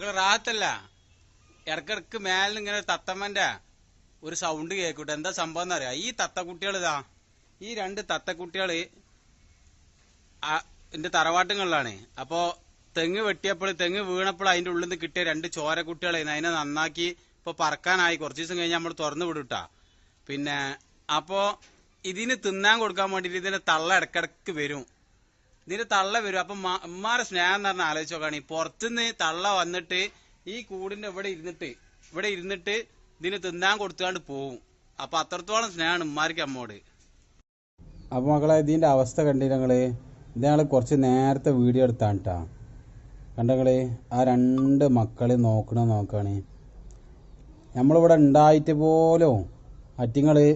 മക്കള് റാഹത്തല്ല. ഇടക്കിടക്ക് മേലിന് ഇങ്ങനെ തത്തമ്മന്റെ ഒരു സൗണ്ട് കേൾക്കൂട്ടെ. എന്താ സംഭവം എന്നറിയാം? ഈ തത്തക്കുട്ടികൾ ഇതാ, ഈ 2 തത്തക്കുട്ടികള് എന്റെ തറവാട്ടുകളിലാണ്. അപ്പോ തെങ്ങ് വെട്ടിയപ്പോൾ, തെങ്ങ് വീണപ്പോൾ അതിന്റെ ഉള്ളിൽ നിന്ന് കിട്ടിയ 2 ചോരക്കുട്ടികളായിരുന്നു. അതിനെ നന്നാക്കി ഇപ്പൊ പറക്കാനായി. കുറച്ച് ദിവസം കഴിഞ്ഞ് നമ്മൾ തുറന്നു വിടുട്ടാ. പിന്നെ അപ്പോ ഇതിന് തിന്നാൻ കൊടുക്കാൻ വേണ്ടിട്ട് ഇതിന്റെ തള്ള ഇടക്കിടക്ക് വരും. ഇതിന്റെ തള്ള വരും. അപ്പൊ ഉമ്മാരെ സ്നേഹം എന്ന് പറഞ്ഞാൽ ആലോചിച്ച് നോക്കാണ്. പുറത്തുനിന്ന് തള്ള വന്നിട്ട് ഈ കൂടിന്റെ ഇവിടെ ഇരുന്നിട്ട് ഇതിന് തിന്നാൻ കൊടുത്തുകൊണ്ട് പോവും. അപ്പൊ അത്രത്തോളം സ്നേഹമാണ് ഉമ്മാർക്ക് അമ്മോട്. അപ്പൊ മക്കളെ ഇതിന്റെ അവസ്ഥ കണ്ടില്ല നിങ്ങള്? ഇത് ഞങ്ങള് കുറച്ച് നേരത്തെ വീഡിയോ എടുത്താണ് കേട്ടാ. കണ്ടങ്ങള് ആ 2 മക്കള് നോക്കാണ്. നമ്മളിവിടെ ഉണ്ടായിട്ട് പോലും അറ്റിങ്ങള്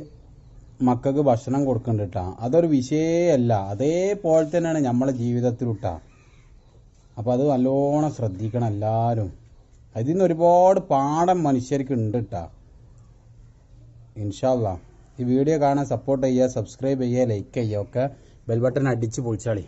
മക്കൾക്ക് ഭക്ഷണം കൊടുക്കണ്ട കേട്ടാ. അതൊരു വിഷയമല്ല. അതേപോലെ തന്നെയാണ് നമ്മളെ ജീവിതത്തിലിട്ടാ. അപ്പൊ അത് നല്ലോണം ശ്രദ്ധിക്കണം എല്ലാരും. അതിൽ നിന്ന് ഒരുപാട് പാഠം മനുഷ്യർക്ക് ഉണ്ട് കേട്ടാ. ഇൻഷാ അല്ലാഹ് ഈ വീഡിയോ കാണാൻ സപ്പോർട്ട് ചെയ്യുക, സബ്സ്ക്രൈബ് ചെയ്യുക, ലൈക്ക് ചെയ്യുക, ഒക്കെ ബെൽ ബട്ടൺ അടിച്ച് പൊളിച്ചാളി.